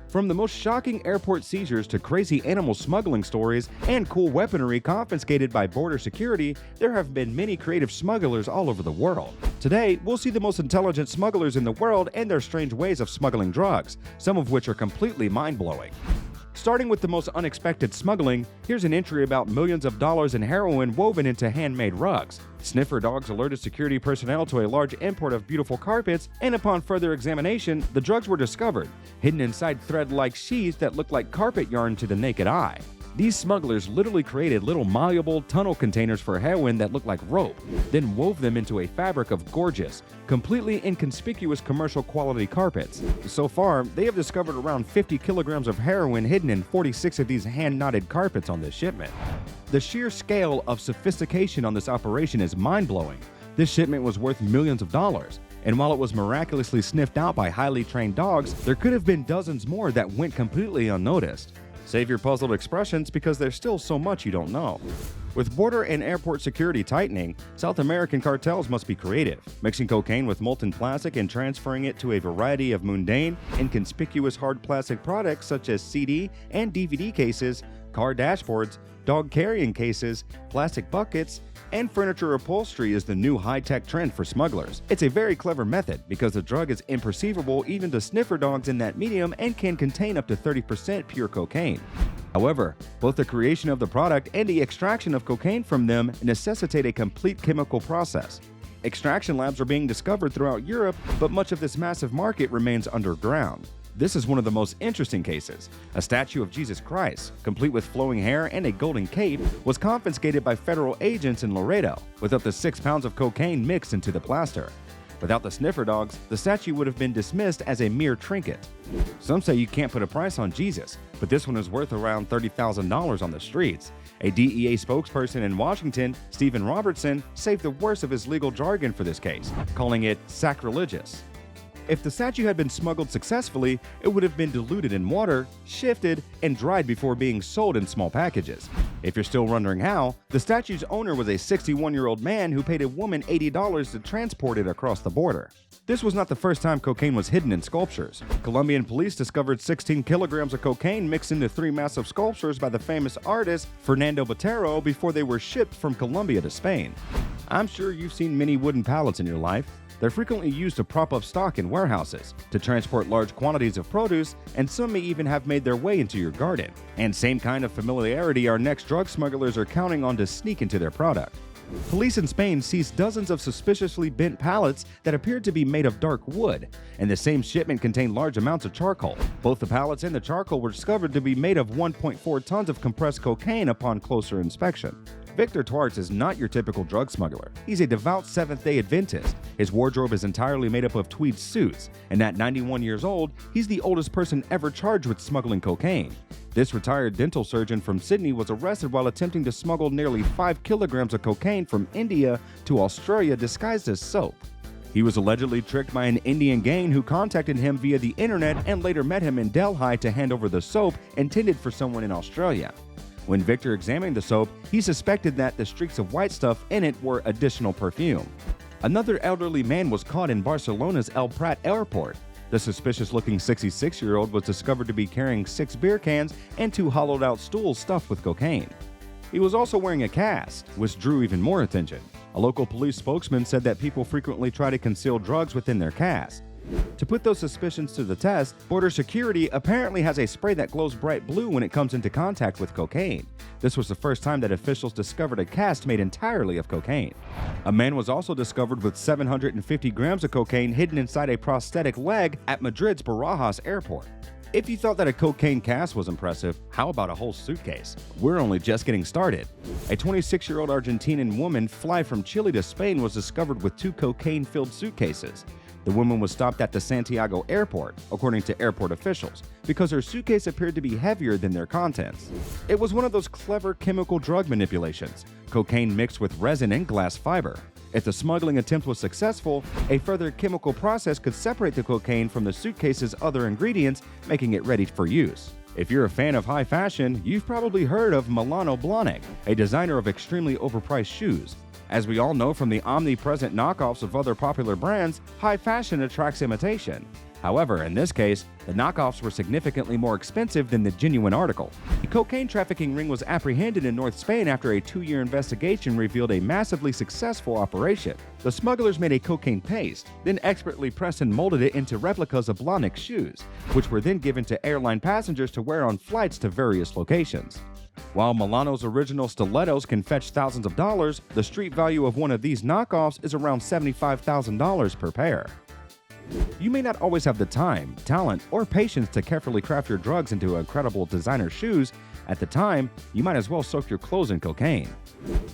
From the most shocking airport seizures to crazy animal smuggling stories and cool weaponry confiscated by border security, there have been many creative smugglers all over the world. Today, we'll see the most intelligent smugglers in the world and their strange ways of smuggling drugs, some of which are completely mind-blowing. Starting with the most unexpected smuggling, here's an entry about millions of dollars in heroin woven into handmade rugs. Sniffer dogs alerted security personnel to a large import of beautiful carpets, and upon further examination, the drugs were discovered, hidden inside thread-like sheaths that looked like carpet yarn to the naked eye. These smugglers literally created little malleable tunnel containers for heroin that looked like rope, then wove them into a fabric of gorgeous, completely inconspicuous commercial quality carpets. So far, they have discovered around 50 kilograms of heroin hidden in 46 of these hand-knotted carpets on this shipment. The sheer scale of sophistication on this operation is mind-blowing. This shipment was worth millions of dollars, and while it was miraculously sniffed out by highly trained dogs, there could have been dozens more that went completely unnoticed. Save your puzzled expressions because there's still so much you don't know. With border and airport security tightening, South American cartels must be creative, mixing cocaine with molten plastic and transferring it to a variety of mundane, inconspicuous hard plastic products such as CD and DVD cases, car dashboards, dog carrying cases, plastic buckets, and furniture upholstery is the new high-tech trend for smugglers. It's a very clever method because the drug is imperceivable even to sniffer dogs in that medium and can contain up to 30% pure cocaine. However, both the creation of the product and the extraction of cocaine from them necessitate a complete chemical process. Extraction labs are being discovered throughout Europe, but much of this massive market remains underground. This is one of the most interesting cases. A statue of Jesus Christ, complete with flowing hair and a golden cape, was confiscated by federal agents in Laredo, with up to 6 pounds of cocaine mixed into the plaster. Without the sniffer dogs, the statue would have been dismissed as a mere trinket. Some say you can't put a price on Jesus, but this one is worth around $30,000 on the streets. A DEA spokesperson in Washington, Stephen Robertson, saved the worst of his legal jargon for this case, calling it sacrilegious. If the statue had been smuggled successfully, it would have been diluted in water, shifted, and dried before being sold in small packages. If you're still wondering how, the statue's owner was a 61-year-old man who paid a woman $80 to transport it across the border. This was not the first time cocaine was hidden in sculptures. Colombian police discovered 16 kilograms of cocaine mixed into 3 massive sculptures by the famous artist Fernando Botero before they were shipped from Colombia to Spain. I'm sure you've seen many wooden pallets in your life. They're frequently used to prop up stock in warehouses, to transport large quantities of produce, and some may even have made their way into your garden. And same kind of familiarity our next drug smugglers are counting on to sneak into their product. Police in Spain seized dozens of suspiciously bent pallets that appeared to be made of dark wood, and the same shipment contained large amounts of charcoal. Both the pallets and the charcoal were discovered to be made of 1.4 tons of compressed cocaine upon closer inspection. Victor Twartz is not your typical drug smuggler. He's a devout Seventh-day Adventist. His wardrobe is entirely made up of tweed suits, and at 91 years old, he's the oldest person ever charged with smuggling cocaine. This retired dental surgeon from Sydney was arrested while attempting to smuggle nearly 5 kilograms of cocaine from India to Australia disguised as soap. He was allegedly tricked by an Indian gang who contacted him via the internet and later met him in Delhi to hand over the soap intended for someone in Australia. When Victor examined the soap, he suspected that the streaks of white stuff in it were additional perfume. Another elderly man was caught in Barcelona's El Prat airport. The suspicious-looking 66-year-old was discovered to be carrying 6 beer cans and 2 hollowed-out stools stuffed with cocaine. He was also wearing a cast, which drew even more attention. A local police spokesman said that people frequently try to conceal drugs within their cast. To put those suspicions to the test, border security apparently has a spray that glows bright blue when it comes into contact with cocaine. This was the first time that officials discovered a cast made entirely of cocaine. A man was also discovered with 750 grams of cocaine hidden inside a prosthetic leg at Madrid's Barajas airport. If you thought that a cocaine cast was impressive, how about a whole suitcase? We're only just getting started. A 26-year-old Argentinian woman fly from Chile to Spain was discovered with 2 cocaine-filled suitcases. The woman was stopped at the Santiago airport, according to airport officials, because her suitcase appeared to be heavier than their contents. It was one of those clever chemical drug manipulations, cocaine mixed with resin and glass fiber. If the smuggling attempt was successful, a further chemical process could separate the cocaine from the suitcase's other ingredients, making it ready for use. If you're a fan of high fashion, you've probably heard of Milano Blahnik, a designer of extremely overpriced shoes. As we all know from the omnipresent knockoffs of other popular brands, high fashion attracts imitation. However, in this case, The knockoffs were significantly more expensive than the genuine article. The cocaine trafficking ring was apprehended in North Spain after a 2-year investigation revealed a massively successful operation. The smugglers made a cocaine paste, then expertly pressed and molded it into replicas of Blahnik shoes, which were then given to airline passengers to wear on flights to various locations. While Milano's original stilettos can fetch thousands of dollars, the street value of one of these knockoffs is around $75,000 per pair. You may not always have the time, talent, or patience to carefully craft your drugs into incredible designer shoes. At the time, you might as well soak your clothes in cocaine.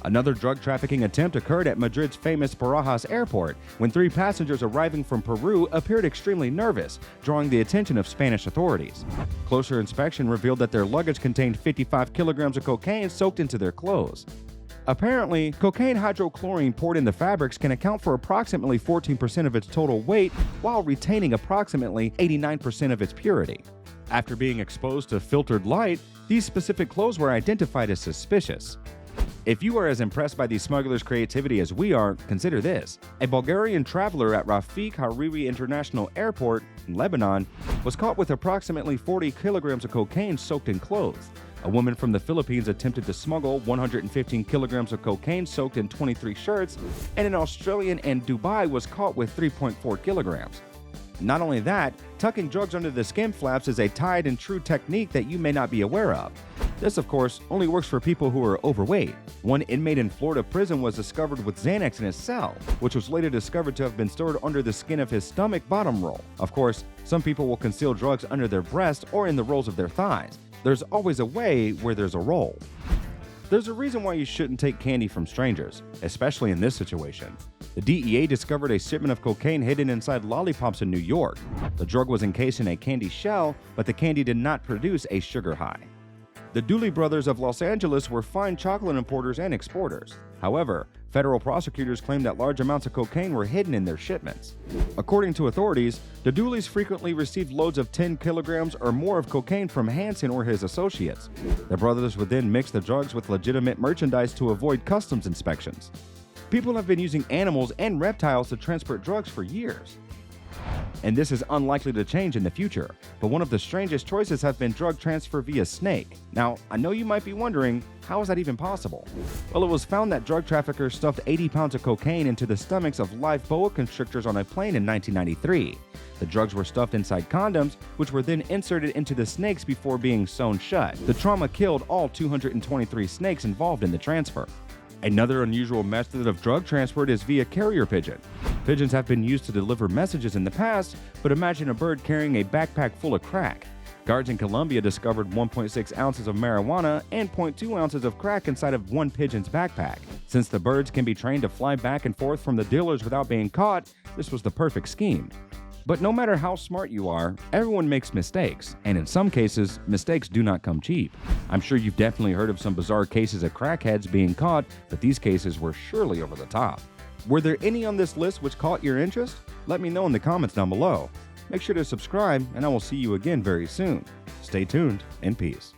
Another drug trafficking attempt occurred at Madrid's famous Barajas airport when 3 passengers arriving from Peru appeared extremely nervous, drawing the attention of Spanish authorities. Closer inspection revealed that their luggage contained 55 kilograms of cocaine soaked into their clothes. Apparently, cocaine hydrochlorine poured in the fabrics can account for approximately 14% of its total weight while retaining approximately 89% of its purity. After being exposed to filtered light, these specific clothes were identified as suspicious. If you are as impressed by these smugglers' creativity as we are, consider this. A Bulgarian traveler at Rafik Hariri International Airport in Lebanon was caught with approximately 40 kilograms of cocaine soaked in clothes. A woman from the Philippines attempted to smuggle 115 kilograms of cocaine soaked in 23 shirts, and an Australian in Dubai was caught with 3.4 kilograms. Not only that, tucking drugs under the skin flaps is a tried and true technique that you may not be aware of. This, of course, only works for people who are overweight. One inmate in Florida prison was discovered with Xanax in his cell, which was later discovered to have been stored under the skin of his stomach bottom roll. Of course, some people will conceal drugs under their breast or in the rolls of their thighs. There's always a way where there's a roll. There's a reason why you shouldn't take candy from strangers, especially in this situation. The DEA discovered a shipment of cocaine hidden inside lollipops in New York. The drug was encased in a candy shell, but the candy did not produce a sugar high. The Dooley brothers of Los Angeles were fine chocolate importers and exporters. However, federal prosecutors claimed that large amounts of cocaine were hidden in their shipments. According to authorities, the Dooleys frequently received loads of 10 kilograms or more of cocaine from Hansen or his associates. The brothers would then mix the drugs with legitimate merchandise to avoid customs inspections. People have been using animals and reptiles to transport drugs for years, and this is unlikely to change in the future. But one of the strangest choices has been drug transfer via snake. Now, I know you might be wondering, how is that even possible? Well, it was found that drug traffickers stuffed 80 pounds of cocaine into the stomachs of live boa constrictors on a plane in 1993. The drugs were stuffed inside condoms, which were then inserted into the snakes before being sewn shut. The trauma killed all 223 snakes involved in the transfer. Another unusual method of drug transport is via carrier pigeon. Pigeons have been used to deliver messages in the past, but imagine a bird carrying a backpack full of crack. Guards in Colombia discovered 1.6 ounces of marijuana and 0.2 ounces of crack inside of one pigeon's backpack. Since the birds can be trained to fly back and forth from the dealers without being caught, this was the perfect scheme. But no matter how smart you are, everyone makes mistakes, and in some cases, mistakes do not come cheap. I'm sure you've definitely heard of some bizarre cases of crackheads being caught, but these cases were surely over the top. Were there any on this list which caught your interest? Let me know in the comments down below. Make sure to subscribe, and I will see you again very soon. Stay tuned, and peace.